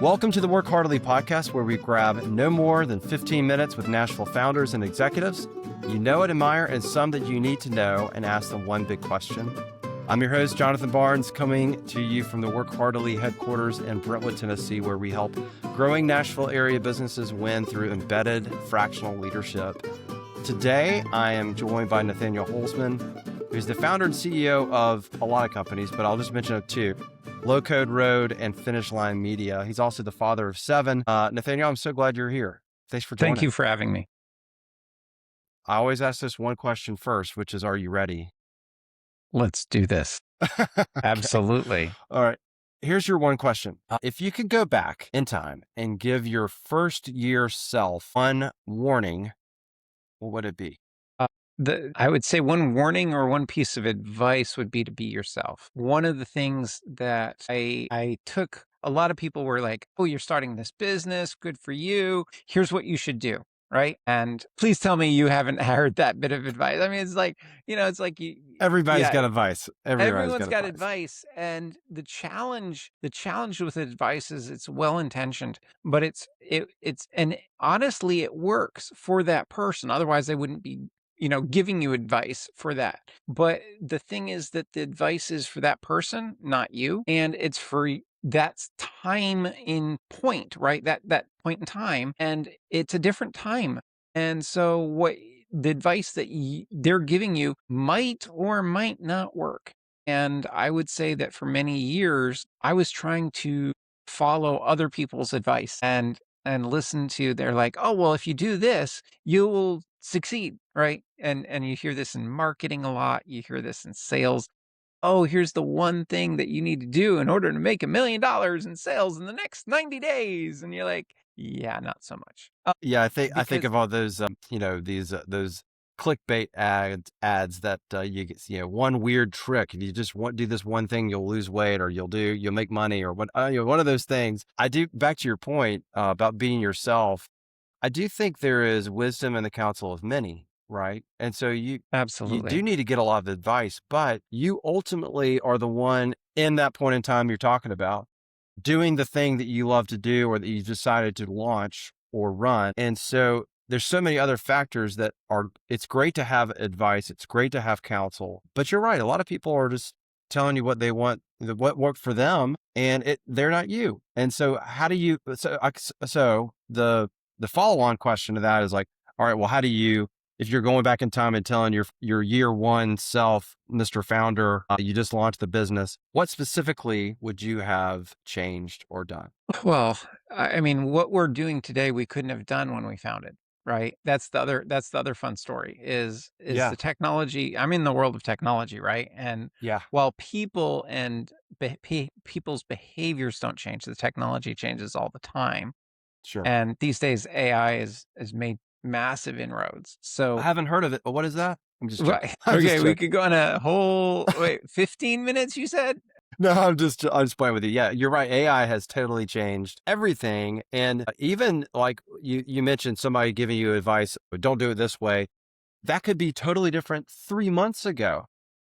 Welcome to the Work Heartily podcast, where we grab no more than 15 minutes with Nashville founders and executives you know and admire, and some that you need to know, and ask them one big question. I'm your host, Jonathan Barnes, coming to you from the Work Heartily headquarters in Brentwood, Tennessee, where we help growing Nashville area businesses win through embedded fractional leadership. Today, I am joined by Nathaniel Holzmann, who's the founder and CEO of a lot of companies, but I'll just mention two: Low Code Road and Finish Line Media. He's also the father of seven. Nathaniel, I'm so glad you're here. Thanks for joining. Thank you for having me. I always ask this one question first, which is, are you ready? Let's do this. Okay. Absolutely. All right. Here's your one question. If you could go back in time and give your first year self one warning, what would it be? I would say one warning or one piece of advice would be to be yourself. One of the things that I took, a lot of people were like, oh, you're starting this business. Good for you. Here's what you should do. Right. And please tell me you haven't heard that bit of advice. I mean, it's like, Everybody's got advice. Everyone's got advice. And the challenge with advice is it's well-intentioned, but and honestly, it works for that person. Otherwise they wouldn't be giving you advice for that. But the thing is that the advice is for that person, not you. And it's for that's time in point, right? That point in time. And it's a different time. And so what the advice that they're giving you might or might not work. And I would say that for many years, I was trying to follow other people's advice and listen to, they're like, oh, well, if you do this, you will succeed, right? And you hear this in marketing a lot. You hear this in sales. Oh, here's the one thing that you need to do in order to make $1 million in sales in the next 90 days. And you're like, yeah, not so much. Yeah, I think of all those, those clickbait ads that you get, one weird trick. If you just do this one thing, you'll lose weight, or you'll make money, or what, one of those things. I do, back to your point about being yourself. I do think there is wisdom in the counsel of many, right? And so you Absolutely. do need to get a lot of advice, but you ultimately are the one in that point in time you're talking about doing the thing that you love to do, or that you decided to launch or run. And so there's so many other factors that it's great to have advice. It's great to have counsel, but you're right. A lot of people are just telling you what they want, what worked for them, and they're not you. And so how do you, so the follow-on question to that is like, all right, well, how do you, if you're going back in time and telling your year one self, Mr. Founder, you just launched the business, what specifically would you have changed or done? Well, I mean, what we're doing today, we couldn't have done when we founded, right? That's the other fun story is the technology. I'm in the world of technology, right? And while people and people's behaviors don't change, the technology changes all the time. Sure. And these days, AI has made massive inroads. So I haven't heard of it, but what is that? I'm just right. Okay, we could go on a whole 15 minutes, you said? No, I'm just playing with you. Yeah, you're right. AI has totally changed everything. And even like you mentioned somebody giving you advice, don't do it this way. That could be totally different 3 months ago.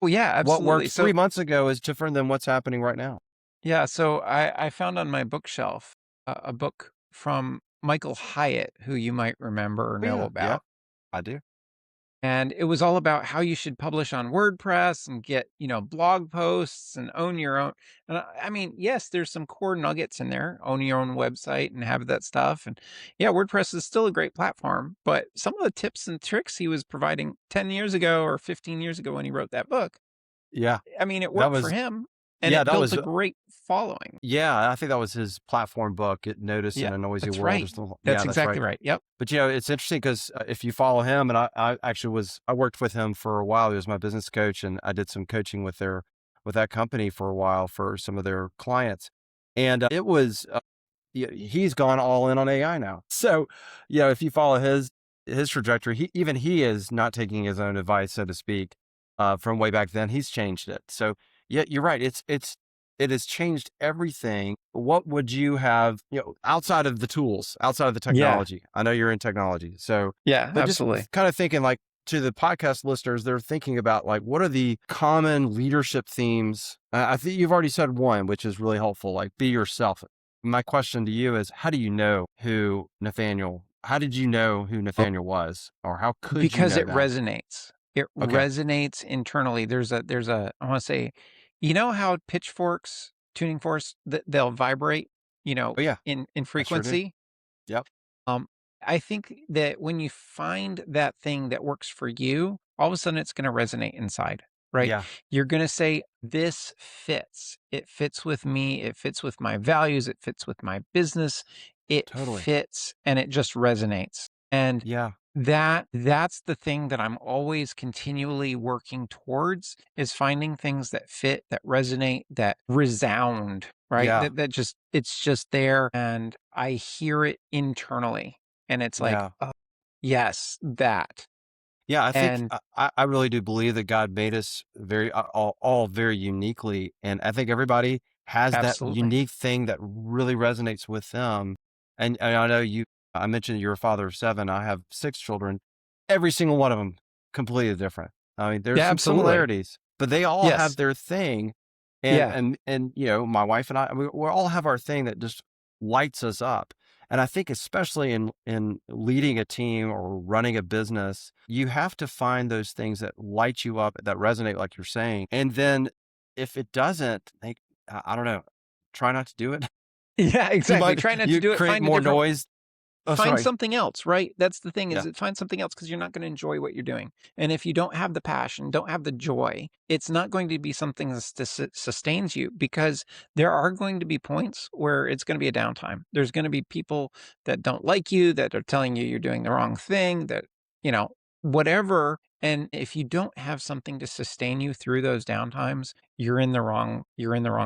Well, yeah, absolutely. What worked 3 months ago is different than what's happening right now. Yeah. So I found on my bookshelf a book from Michael Hyatt, who you might remember or know about. Yeah, I do. And it was all about how you should publish on WordPress and get, blog posts and own your own. And I mean, yes, there's some core nuggets in there. Own your own website and have that stuff. And yeah, WordPress is still a great platform, but some of the tips and tricks he was providing 10 years ago or 15 years ago when he wrote that book. Yeah. I mean, it worked for him. And it built a great following. Yeah, I think that was his platform book, Notice in a Noisy World. Right. That's exactly right. Yep. But it's interesting because if you follow him, and I actually I worked with him for a while. He was my business coach, and I did some coaching with that company for a while for some of their clients. And it was, he's gone all in on AI now. So, if you follow his trajectory, he is not taking his own advice, so to speak, from way back then. He's changed it. So yeah, you're right. It has changed everything. What would you have, outside of the tools, outside of the technology? Yeah. I know you're in technology. So yeah, but absolutely. Just kind of thinking like to the podcast listeners, they're thinking about like, what are the common leadership themes? I think you've already said one, which is really helpful, like be yourself. my question to you is, how did you know who Nathaniel was? Or how could you Because know it that? resonates. It Okay. resonates internally. There's a I wanna say, you know how pitchforks, tuning forks, they'll vibrate, Oh, yeah. in I sure do. frequency? Yep. Um, I think that when you find that thing that works for you, all of a sudden it's gonna resonate inside, right? Yeah. You're gonna say, "This fits. It fits with me. It fits with my values. It fits with my business. It Totally. fits," and it just resonates. And Yeah. that's the thing that I'm always continually working towards, is finding things that fit, that resonate, that resound, right? Yeah. That just it's just there and I hear it internally and it's like, Yeah. "Oh, yes, that." Yeah, I think And I really do believe that God made us very all very uniquely, and I think everybody has that absolutely. unique thing that really resonates with them. And I know I mentioned you're a father of 7. I have 6 children. Every single one of them completely different. I mean, there's Yeah, some absolutely. similarities, but they all have Yes. their thing. And Yeah. and and my wife and we all have our thing that just lights us up. And I think especially in leading a team or running a business, you have to find those things that light you up, that resonate, like you're saying. And then if it doesn't, like, I don't know, try not to do it. Yeah, You exactly. might Try not to you do it. create Find a more different noise. Oh, find sorry. something else, right? That's the thing, Yeah. is that find something else, because you're not going to enjoy what you're doing. And if you don't have the passion, don't have the joy, it's not going to be something that sustains you, because there are going to be points where it's going to be a downtime. There's going to be people that don't like you, that are telling you you're doing the wrong thing, that, you know, whatever. And if you don't have something to sustain you through those downtimes, you're in the wrong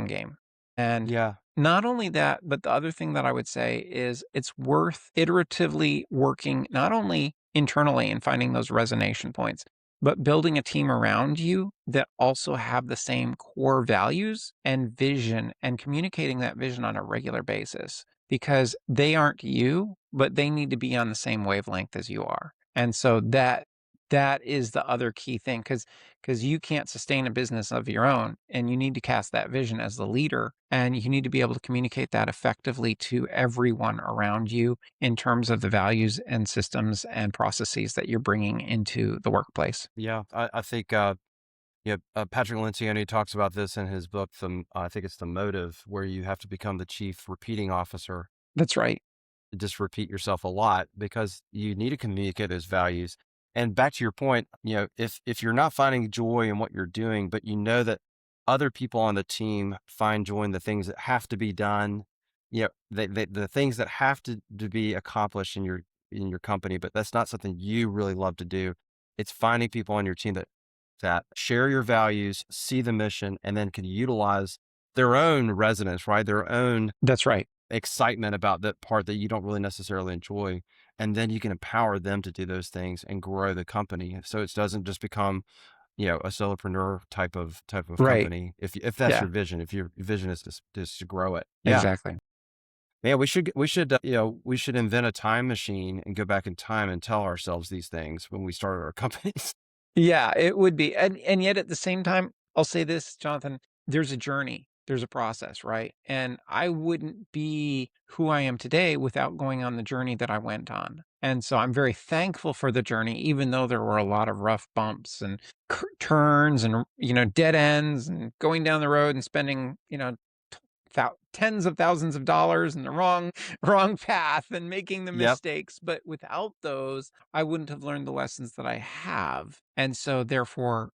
game. And Yeah. not only that, but the other thing that I would say is it's worth iteratively working not only internally and finding those resonation points, but building a team around you that also have the same core values and vision, and communicating that vision on a regular basis, because they aren't you, but they need to be on the same wavelength as you are. And so that is the other key thing, because you can't sustain a business of your own, and you need to cast that vision as the leader, and you need to be able to communicate that effectively to everyone around you in terms of the values and systems and processes that you're bringing into the workplace. Yeah. I think Patrick Lencioni talks about this in his book, I think it's The Motive, where you have to become the chief repeating officer. That's right. Just repeat yourself a lot because you need to communicate those values. And back to your point, if you're not finding joy in what you're doing, but you know that other people on the team find joy in the things that have to be done, the things that have to be accomplished in your company, but that's not something you really love to do. It's finding people on your team that share your values, see the mission, and then can utilize their own resonance, right? Their own That's right. excitement about that part that you don't really necessarily enjoy. And then you can empower them to do those things and grow the company. So it doesn't just become, a solopreneur type of Right. company. If that's Yeah, your vision, if your vision is to grow it. Yeah. exactly. Man, we should invent a time machine and go back in time and tell ourselves these things when we started our companies. Yeah, it would be. And yet at the same time, I'll say this, Jonathan, there's a journey, there's a process, right? And I wouldn't be who I am today without going on the journey that I went on. And so I'm very thankful for the journey, even though there were a lot of rough bumps and turns and, dead ends, and going down the road and spending, tens of thousands of dollars in the wrong path and making the Yep. mistakes. But without those, I wouldn't have learned the lessons that I have. And so therefore,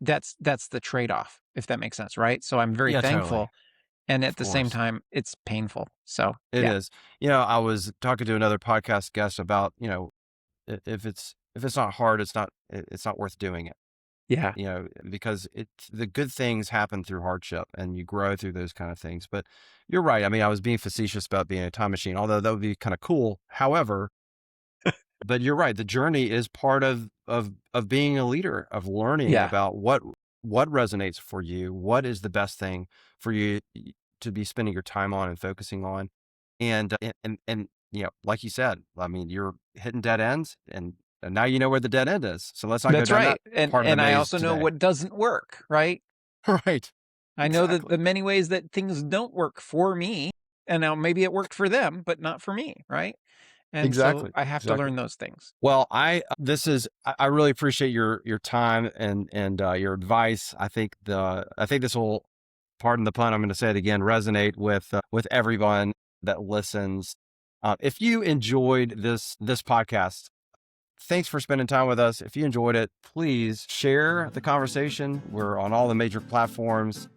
that's the trade-off, if that makes sense, right? So I'm very Yeah, totally. thankful, and Of at the same course. time it's painful. So It yeah. is. I was talking to another podcast guest about, if it's not hard, it's not worth doing it. Yeah. Because the good things happen through hardship and you grow through those kind of things. But you're right. I mean, I was being facetious about being a time machine, although that would be kind of cool. However, but you're right. The journey is part of being a leader, of learning Yeah. about what resonates for you, what is the best thing for you to be spending your time on and focusing on. And like you said, I mean, you're hitting dead ends, and now you know where the dead end is. So let's not go That's down right. that And part of the and I maze also know today. what doesn't work, right? Right. I know that Exactly. the many ways that things don't work for me. And now maybe it worked for them, but not for me, right? And so Exactly. I have to Exactly. learn those things. Well, I really appreciate your time and your advice. I think this will, pardon the pun, I'm going to say it again, resonate with everyone that listens. If you enjoyed this podcast, thanks for spending time with us. If you enjoyed it, please share the conversation. We're on all the major platforms.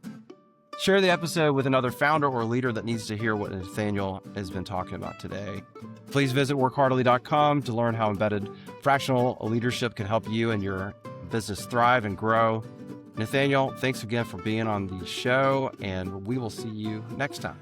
Share the episode with another founder or leader that needs to hear what Nathaniel has been talking about today. Please visit workheartily.com to learn how embedded fractional leadership can help you and your business thrive and grow. Nathaniel, thanks again for being on the show, and we will see you next time.